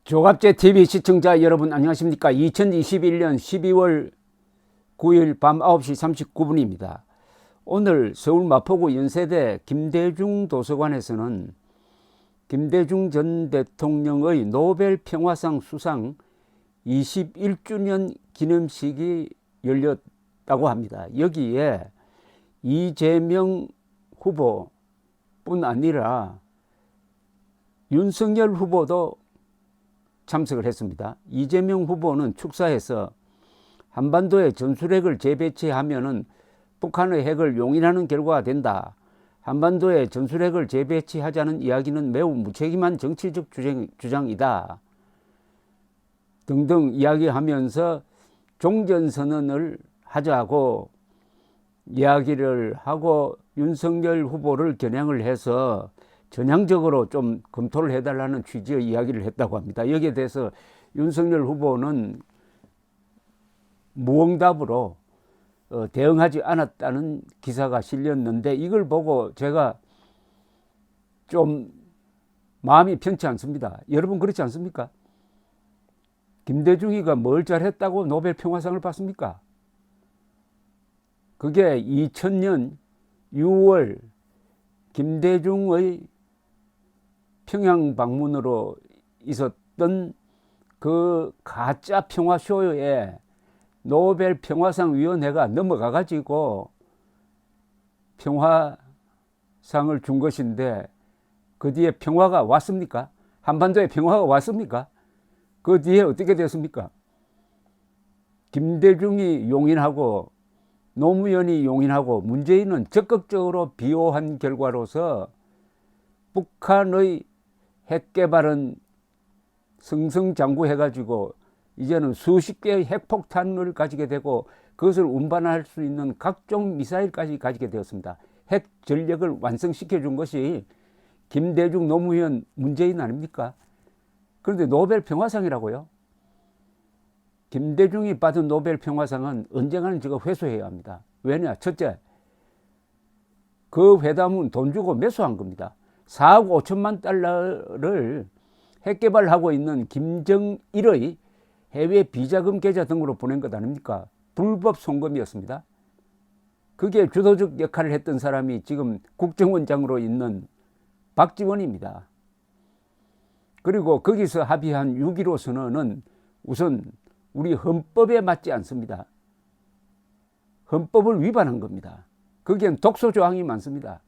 조갑제 TV 시청자 여러분 안녕하십니까? 2021년 12월 9일 밤 9시 39분입니다. 오늘 서울 마포구 연세대 김대중 도서관에서는 김대중 전 대통령의 노벨 평화상 수상 21주년 기념식이 열렸다고 합니다. 여기에 이재명 후보뿐 아니라 윤석열 후보도 참석을 했습니다. 이재명 후보는 축사에서 한반도에 전술핵을 재배치하면은 북한의 핵을 용인하는 결과가 된다. 한반도에 전술핵을 재배치하자는 이야기는 매우 무책임한 정치적 주장이다. 등등 이야기하면서 종전선언을 하자고 이야기를 하고 윤석열 후보를 겨냥을 해서 전향적으로 좀 검토를 해달라는 취지의 이야기를 했다고 합니다. 여기에 대해서 윤석열 후보는 무응답으로 대응하지 않았다는 기사가 실렸는데, 이걸 보고 제가 좀 마음이 편치 않습니다. 여러분 그렇지 않습니까? 김대중이가 뭘 잘했다고 노벨 평화상을 받습니까? 그게 2000년 6월 김대중의 평양 방문으로 있었던 그 가짜 평화쇼에 노벨 평화상 위원회가 넘어가 가지고 평화상을 준 것인데, 그 뒤에 평화가 왔습니까? 한반도에 평화가 왔습니까? 그 뒤에 어떻게 됐습니까? 김대중이 용인하고 노무현이 용인하고 문재인은 적극적으로 비호한 결과로서 북한의 핵 개발은 승승장구해가지고 이제는 수십 개의 핵폭탄을 가지게 되고 그것을 운반할 수 있는 각종 미사일까지 가지게 되었습니다. 핵 전력을 완성시켜 준 것이 김대중, 노무현, 문재인 아닙니까? 그런데 노벨 평화상이라고요? 김대중이 받은 노벨 평화상은 언젠가는 제가 회수해야 합니다. 왜냐? 첫째, 그 회담은 돈 주고 매수한 겁니다. 4억 5천만 달러를 핵 개발하고 있는 김정일의 해외 비자금 계좌 등으로 보낸 것 아닙니까? 불법 송금이었습니다. 그게 주도적 역할을 했던 사람이 지금 국정원장으로 있는 박지원입니다. 그리고 거기서 합의한 6.15 선언은 우선 우리 헌법에 맞지 않습니다. 헌법을 위반한 겁니다. 거기엔 독소 조항이 많습니다.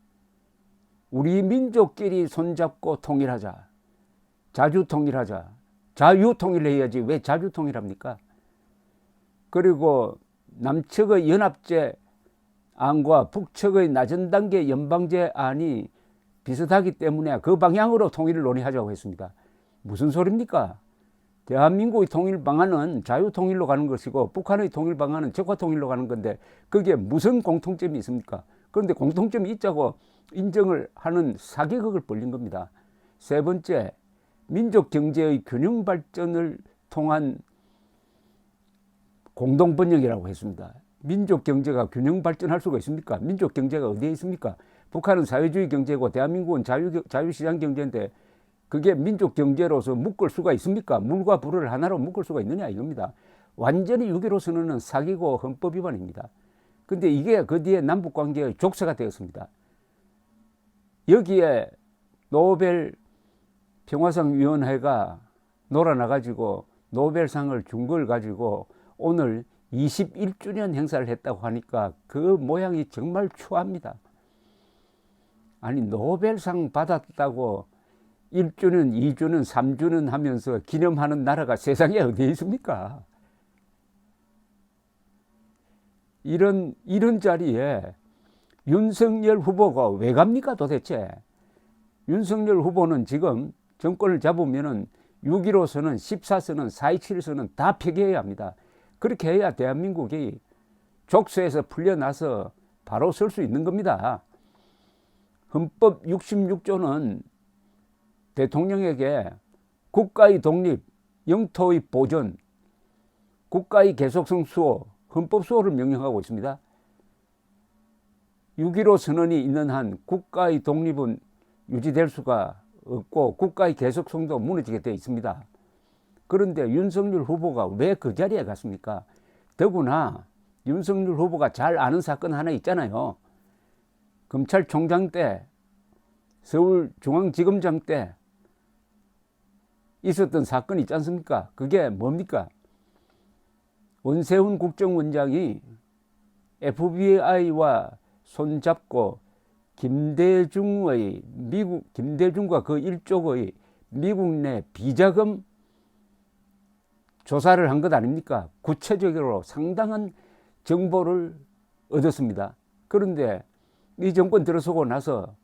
우리 민족끼리 손잡고 통일하자. 자주통일하자. 자유통일해야지 왜 자주통일합니까? 그리고 남측의 연합제 안과 북측의 낮은 단계 연방제 안이 비슷하기 때문에 그 방향으로 통일을 논의하자고 했습니다. 무슨 소리입니까? 대한민국의 통일 방안은 자유통일로 가는 것이고 북한의 통일 방안은 적화통일로 가는 건데 그게 무슨 공통점이 있습니까? 그런데 공통점이 있자고 인정을 하는 사기극을 벌린 겁니다. 세 번째, 민족 경제의 균형 발전을 통한 공동 번영이라고 했습니다. 민족 경제가 균형 발전할 수가 있습니까? 민족 경제가 어디에 있습니까? 북한은 사회주의 경제고 대한민국은 자유시장 경제인데 그게 민족 경제로서 묶을 수가 있습니까? 물과 불을 하나로 묶을 수가 있느냐 이겁니다. 완전히 6.15 선언은 사기고 헌법 위반입니다. 근데 이게 그 뒤에 남북관계의 족쇄가 되었습니다. 여기에 노벨 평화상 위원회가 놀아나가지고 노벨상을 준 걸 가지고 오늘 21주년 행사를 했다고 하니까 그 모양이 정말 추합니다. 아니 노벨상 받았다고 1주년, 2주년, 3주년 하면서 기념하는 나라가 세상에 어디에 있습니까? 이런 자리에 윤석열 후보가 왜 갑니까 도대체? 윤석열 후보는 지금 정권을 잡으면은 6.15 선언, 14선언, 4.27 선언 다 폐기해야 합니다. 그렇게 해야 대한민국이 족쇄에서 풀려나서 바로 설 수 있는 겁니다. 헌법 66조는 대통령에게 국가의 독립, 영토의 보존, 국가의 계속성 수호, 헌법 수호를 명령하고 있습니다. 6.15 선언이 있는 한 국가의 독립은 유지될 수가 없고 국가의 계속성도 무너지게 되어 있습니다. 그런데 윤석열 후보가 왜 그 자리에 갔습니까? 더구나 윤석열 후보가 잘 아는 사건 하나 있잖아요. 검찰총장 때, 서울중앙지검장 때 있었던 사건이 있지 않습니까? 그게 뭡니까? 원세훈 국정원장이 FBI와 손잡고 김대중과 그 일족의 미국 내 비자금 조사를 한 것 아닙니까? 구체적으로 상당한 정보를 얻었습니다. 그런데 이 정권 들어서고 나서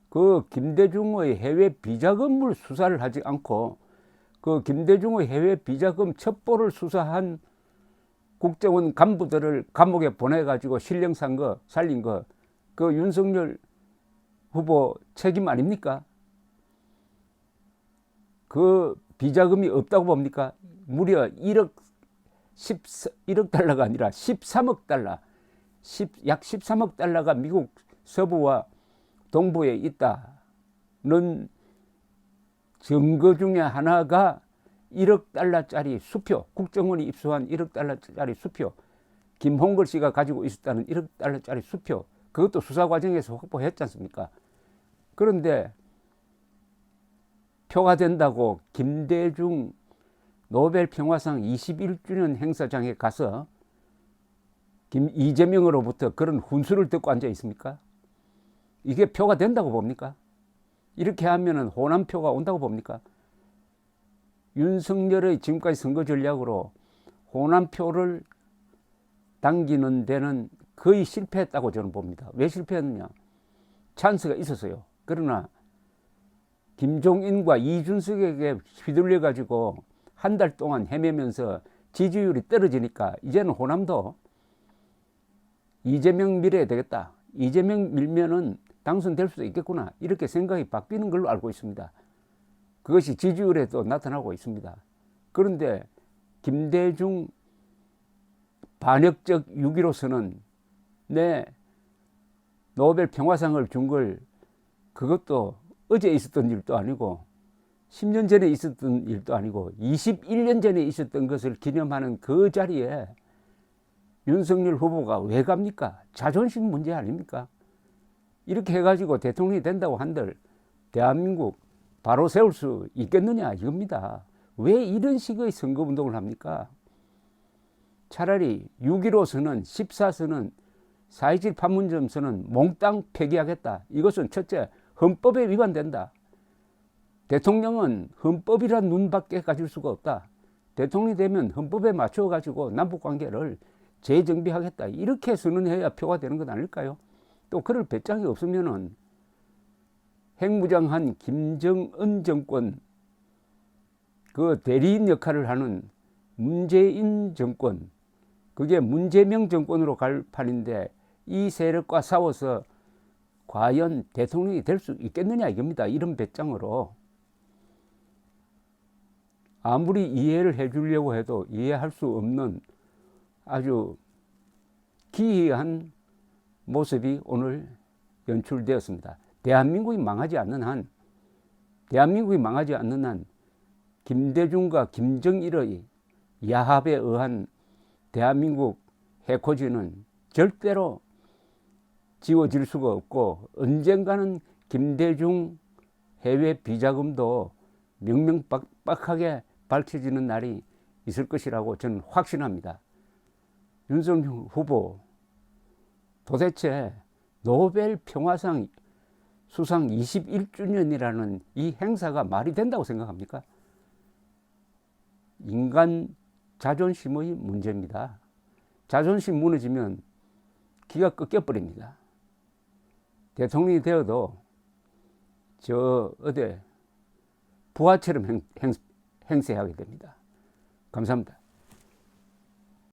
그 김대중의 해외 비자금을 수사를 하지 않고 그 김대중의 해외 비자금 첩보를 수사한 국정원 간부들을 감옥에 보내가지고 실형 살린 거, 그 윤석열 후보 책임 아닙니까? 그 비자금이 없다고 봅니까? 무려 1억 달러가 아니라 13억 달러, 약 13억 달러가 미국 서부와 동부에 있다는 증거 중에 하나가 1억 달러짜리 수표, 국정원이 입수한 1억 달러짜리 수표, 김홍걸 씨가 가지고 있었다는 1억 달러짜리 수표, 그것도 수사 과정에서 확보했지 않습니까? 그런데 표가 된다고 김대중 노벨 평화상 21주년 행사장에 가서 이재명으로부터 그런 훈수를 듣고 앉아 있습니까? 이게 표가 된다고 봅니까? 이렇게 하면은 호남표가 온다고 봅니까? 윤석열의 지금까지 선거 전략으로 호남표를 당기는 데는 거의 실패했다고 저는 봅니다. 왜 실패했느냐? 찬스가 있었어요. 그러나 김종인과 이준석에게 휘둘려 가지고 한 달 동안 헤매면서 지지율이 떨어지니까 이제는 호남도 이재명 밀어야 되겠다. 이재명 밀면은 당선될 수도 있겠구나. 이렇게 생각이 바뀌는 걸로 알고 있습니다. 그것이 지지율에도 나타나고 있습니다. 그런데 김대중 반역적 6.15선언 내 노벨 평화상을 준 걸 그것도 어제 있었던 일도 아니고 10년 전에 있었던 일도 아니고 21년 전에 있었던 것을 기념하는 그 자리에 윤석열 후보가 왜 갑니까? 자존심 문제 아닙니까? 이렇게 해가지고 대통령이 된다고 한들 대한민국 바로 세울 수 있겠느냐 이겁니다. 왜 이런 식의 선거운동을 합니까? 차라리 6.15선언, 14선언, 4.27 판문점선언 몽땅 폐기하겠다. 이것은 첫째, 헌법에 위반된다. 대통령은 헌법이란 눈밖에 가질 수가 없다. 대통령이 되면 헌법에 맞춰가지고 남북관계를 재정비하겠다. 이렇게 선언해야 표가 되는 것 아닐까요? 또 그럴 배짱이 없으면은 핵무장한 김정은 정권 그 대리인 역할을 하는 문재인 정권, 그게 문재명 정권으로 갈 판인데 이 세력과 싸워서 과연 대통령이 될 수 있겠느냐 이겁니다. 이런 배짱으로. 아무리 이해를 해주려고 해도 이해할 수 없는 아주 기이한 모습이 오늘 연출되었습니다. 대한민국이 망하지 않는 한 김대중과 김정일의 야합에 의한 대한민국 해코지는 절대로 지워질 수가 없고 언젠가는 김대중 해외 비자금도 명명박박하게 밝혀지는 날이 있을 것이라고 저는 확신합니다. 윤석열 후보 도대체 노벨 평화상 수상 21주년이라는 이 행사가 말이 된다고 생각합니까? 인간 자존심의 문제입니다. 자존심 무너지면 기가 꺾여버립니다. 대통령이 되어도 부하처럼 행세하게 됩니다. 감사합니다.